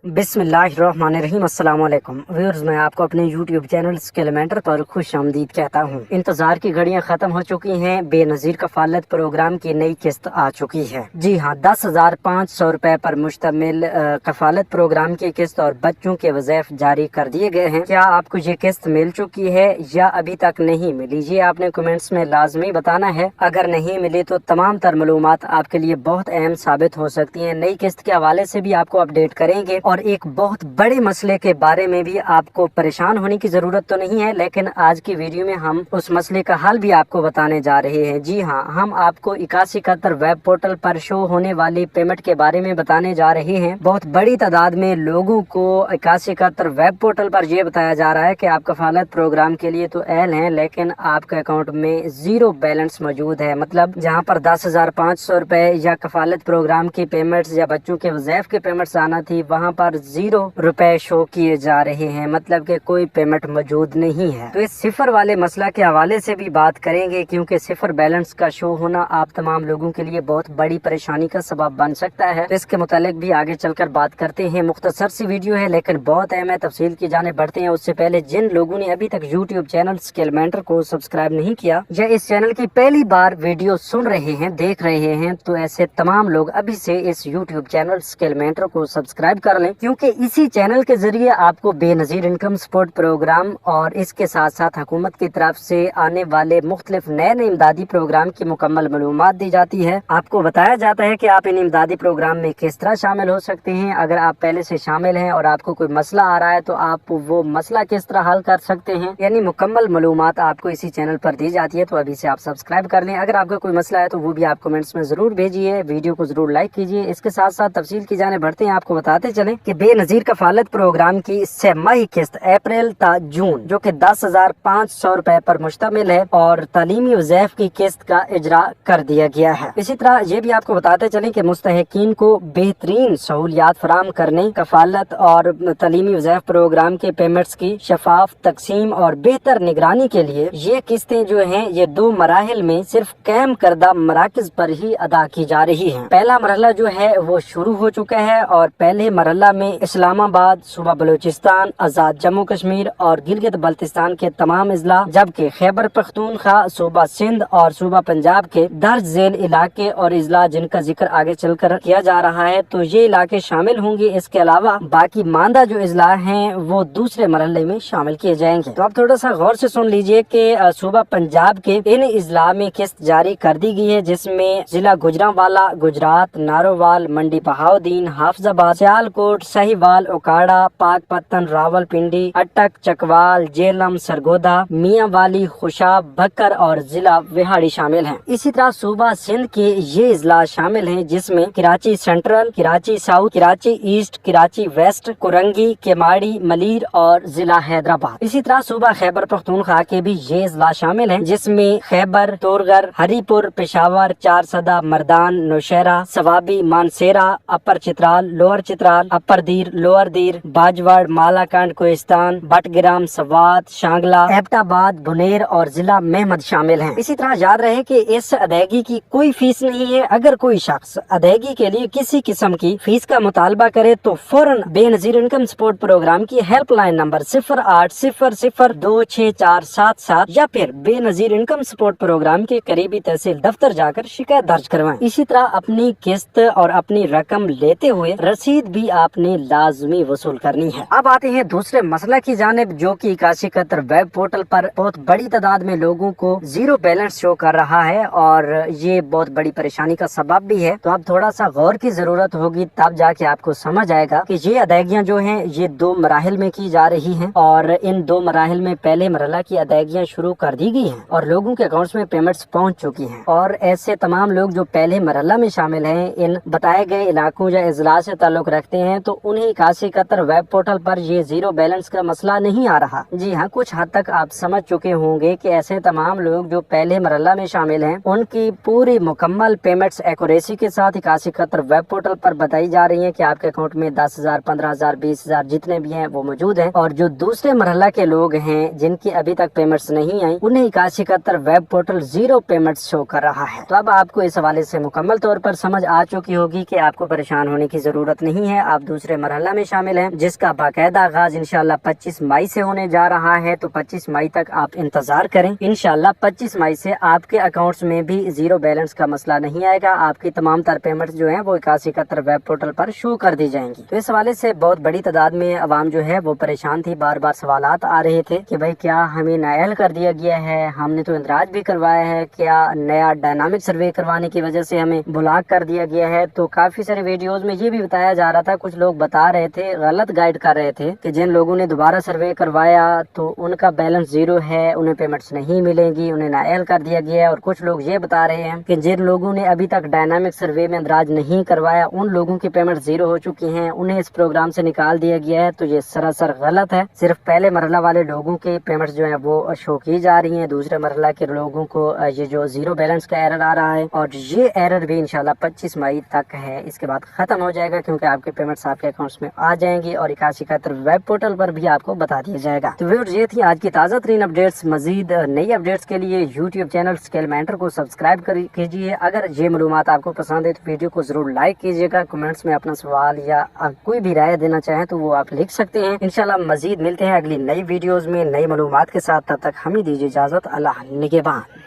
बिस्मिल्लाहिर्रहमानिर्रहीम। अस्सलाम वालेकुम व्यूअर्स, मैं आपको अपने YouTube चैनल स्किलमेंटर पर खुश आमदीद कहता हूँ। इंतजार की घड़ियां खत्म हो चुकी हैं। बेनज़ीर कफालत प्रोग्राम की नई किस्त आ चुकी है। जी हाँ, 10,500 रुपए पर मुश्तमिल कफालत प्रोग्राम की किस्त और बच्चों के वज़ैफ जारी कर दिए गए हैं। क्या आपको ये किस्त मिल चुकी है या अभी तक नहीं मिली? ये आपने कमेंट्स में लाजमी बताना है। अगर नहीं मिली तो तमाम तर मालूमात आपके लिए बहुत अहम साबित हो सकती है। नई किस्त के हवाले से भी आपको अपडेट करेंगे और एक बहुत बड़े मसले के बारे में भी। आपको परेशान होने की जरूरत तो नहीं है, लेकिन आज की वीडियो में हम उस मसले का हल भी आपको बताने जा रहे हैं। जी हाँ, हम आपको 8171 वेब पोर्टल पर शो होने वाली पेमेंट के बारे में बताने जा रहे हैं। बहुत बड़ी तादाद में लोगों को 8171 वेब पोर्टल पर यह बताया जा रहा है कि आप कफालत प्रोग्राम के लिए तो अहल हैं, लेकिन आपके अकाउंट में जीरो बैलेंस मौजूद है। मतलब जहाँ पर 10,500 रुपए या कफालत प्रोग्राम की पेमेंट्स या बच्चों के वज़ैफ की पेमेंट्स आना थी, वहाँ पर 0 रुपए शो किए जा रहे हैं। मतलब कि कोई पेमेंट मौजूद नहीं है। तो इस सिफर वाले मसला के हवाले से भी बात करेंगे, क्योंकि सिफर बैलेंस का शो होना आप तमाम लोगों के लिए बहुत बड़ी परेशानी का सबब बन सकता है। तो इसके मुतालिक भी आगे चलकर बात करते हैं। मुख्तसर सी वीडियो है लेकिन बहुत अहम है। तफसील की जाने बढ़ते हैं। उससे पहले जिन लोगों ने अभी तक यूट्यूब चैनल स्किलमेंटर को सब्सक्राइब नहीं किया या इस चैनल की पहली बार वीडियो सुन रहे हैं, देख रहे हैं, तो ऐसे तमाम लोग अभी से इस यूट्यूब चैनल स्किलमेंटर को सब्सक्राइब कर लें, क्योंकि इसी चैनल के जरिए आपको बेनज़ीर इनकम सपोर्ट प्रोग्राम और इसके साथ साथ हुकूमत की तरफ से आने वाले मुख्तलिफ नए इमदादी प्रोग्राम की मुकम्मल मालूमात दी जाती है। आपको बताया जाता है कि आप इन इमदादी प्रोग्राम में किस तरह शामिल हो सकते हैं। अगर आप पहले से शामिल हैं और आपको कोई मसला आ रहा है तो आप वो मसला किस तरह हल कर सकते हैं, यानी मुकम्मल मालूमात आपको इसी चैनल पर दी जाती है। तो अभी से आप सब्सक्राइब कर लें। अगर आपका कोई मसला है तो वो भी आप कमेंट्स में जरूर भेजिए। वीडियो को जरूर लाइक कीजिए। इसके साथ साथ तफसील की जाने बढ़ते हैं। आपको बताते चलें कि बेनज़ीर कफालत प्रोग्राम की छमाही किस्त अप्रैल ता जून, जो कि 10,500 रुपए पर मुश्तमिल है, और तालीमी वज़ैफ की किस्त का इजरा कर दिया गया है। इसी तरह ये भी आपको बताते चलें कि मुस्तहिकीन को बेहतरीन सहूलियात फराम करने, कफालत और तालीमी वज़ैफ प्रोग्राम के पेमेंट्स की शफाफ तकसीम और बेहतर निगरानी के लिए ये किस्तें जो हैं ये 2 मराहिल में सिर्फ कायम करदा मराकज पर ही अदा की जा रही है। पहला मरहला जो है वो शुरू हो चुका है और पहले मरहला में इस्लामाबाद, सूबा बलूचिस्तान, आजाद जम्मू कश्मीर और गिलगित बल्तिस्तान के तमाम इजला, जबकि खैबर पख्तूनख्वा, सूबा सिंध और सूबा पंजाब के दर्ज झेल इलाके और इजला जिनका जिक्र आगे चलकर किया जा रहा है, तो ये इलाके शामिल होंगे। इसके अलावा बाकी मांदा जो इजला हैं वो दूसरे मरहले में शामिल किए जाएंगे। तो आप थोड़ा सा गौर से सुन लीजिए कि सूबा पंजाब के इन इजला में किस्त जारी कर दी गई है, जिसमें जिला गुजरांवाला, गुजरात, नारोवाल, मंडी बहाउद्दीन, हाफजाबाद, सियालकोट, साहिवाल, ओकाड़ा, पाकपतन, रावलपिंडी, अटक, चकवाल, जेलम, सरगोदा, मियांवाली, खुशाब, भक्कर और जिला विहाड़ी शामिल हैं। इसी तरह सूबा सिंध के ये इजला शामिल हैं, जिसमें Karachi Central, Karachi South, Karachi East, Karachi West, Korangi, Keamari, Malir और जिला हैदराबाद। इसी तरह सूबा खैबर पख्तूनख्वा के भी ये इजला शामिल हैं, जिसमें खैबर, तोरगर, हरीपुर, पेशावर, चारसदा, मर्दान, नौशहरा, सवाबी, मानसेरा, अपर चित्राल, लोअर चित्राल, अपर दीर, लोअर दीर, बाजवाड़, मालाकांड, कोहिस्तान, बटग्राम, सवात, शांगला, एबटाबाद, बुनेर और जिला मेहमद शामिल हैं। इसी तरह याद रहे कि इस अदायगी की कोई फीस नहीं है। अगर कोई शख्स अदायगी के लिए किसी किस्म की फीस का मुतालबा करे तो फौरन बेनज़ीर इनकम सपोर्ट प्रोग्राम की हेल्पलाइन नंबर 0800026477 या फिर बेनज़ीर इनकम सपोर्ट प्रोग्राम के करीबी तहसील दफ्तर जाकर शिकायत दर्ज करवाएं। इसी तरह अपनी किस्त और अपनी रकम लेते हुए रसीद भी आपने लाजमी वसूल करनी है। अब आते हैं दूसरे मसला की जानिब, जो कि 8171 वेब पोर्टल पर बहुत बड़ी तादाद में लोगों को जीरो बैलेंस शो कर रहा है और ये बहुत बड़ी परेशानी का सबब भी है। तो अब थोड़ा सा गौर की जरूरत होगी, तब जाके आपको समझ आएगा कि ये अदायगियाँ जो हैं ये 2 मराहिल में की जा रही हैं और इन 2 मराहिल में पहले मरहला की अदायगियाँ शुरू कर दी गई हैं और लोगों के अकाउंट्स में पेमेंट्स पहुँच चुकी हैं। और ऐसे तमाम लोग जो पहले मरहला में शामिल हैं, इन बताए गए इलाकों या इजला से ताल्लुक रखते हैं, तो उन्हें 8171 वेब पोर्टल पर ये जीरो बैलेंस का मसला नहीं आ रहा। जी हाँ, कुछ हद तक आप समझ चुके होंगे कि ऐसे तमाम लोग जो पहले मरहला में शामिल हैं, उनकी पूरी मुकम्मल पेमेंट्स एक्यूरेसी के साथ 8171 वेब पोर्टल पर बताई जा रही है कि आपके अकाउंट में 10,000, 15,000, 20,000 जितने भी हैं वो मौजूद हैं। और जो दूसरे मरहला के लोग हैं जिनकी अभी तक पेमेंट्स नहीं आई, उन्हें 8171 web portal zero payments show कर रहा है। तो अब आपको इस हवाले से मुकम्मल तौर पर समझ आ चुकी होगी कि आपको परेशान होने की जरूरत नहीं है। आप दूसरे मरहला में शामिल हैं, जिसका बाकायदा आगाज इंशाल्लाह 25 मई से होने जा रहा है। तो 25 मई तक आप इंतजार करें। इंशाल्लाह 25 मई से आपके अकाउंट्स में भी जीरो बैलेंस का मसला नहीं आएगा। आपकी तमाम तर पेमेंट जो है वो 8171 वेब पोर्टल पर शो कर दी जाएंगी। तो इस हवाले से बहुत बड़ी तादाद में अवाम जो है वो परेशान थी। बार बार सवालात आ रहे थे कि भाई क्या हमें नायल कर दिया गया है, हमने तो इंदराज भी करवाया है, क्या नया डायनामिक सर्वे करवाने की वजह से हमें ब्लॉक कर दिया गया है। तो काफी सारे वीडियोस में ये भी बताया जा रहा था, कुछ लोग बता रहे थे, गलत गाइड कर रहे थे कि जिन लोगों ने दोबारा सर्वे करवाया तो उनका बैलेंस जीरो है, उन्हें पेमेंट्स नहीं मिलेंगी, उन्हें नायल कर दिया गया है। और कुछ लोग ये बता रहे हैं कि जिन लोगों ने अभी तक डायनामिक सर्वे में इंदराज नहीं करवाया उन लोगों की पेमेंट जीरो हो चुकी हैं, उन्हें इस प्रोग्राम से निकाल दिया गया है। तो ये सरासर गलत है। सिर्फ पहले मरहला वाले लोगों के पेमेंट्स जो है वो शो की जा रही हैं, दूसरे मरहला के लोगों को ये जो जीरो बैलेंस का एरर आ रहा है, और ये एरर भी इंशाल्लाह 25 मई तक है। इसके बाद खत्म हो जाएगा क्योंकि आपके पेमेंट्स आपके अकाउंट्स में आ जाएंगी और 8171 वेब पोर्टल पर भी आपको बता दिया जाएगा। तो व्यूअर्स, ये थी आज की ताज़ा तरीन अपडेट्स। मजीद नई अपडेट्स के लिए यूट्यूब चैनल स्केलमेंटर को सब्सक्राइब कीजिए। अगर ये मालूमात आपको पसंद है तो वीडियो को जरूर लाइक कीजिएगा। कमेंट्स में अपना सवाल या कोई भी राय देना चाहें तो वो आप लिख सकते हैं। इंशाल्लाह मजीद मिलते हैं अगली नई वीडियोस में नई मालूमात के साथ। तब तक हमें दीजिए इजाजत। अल्लाह निगहबान।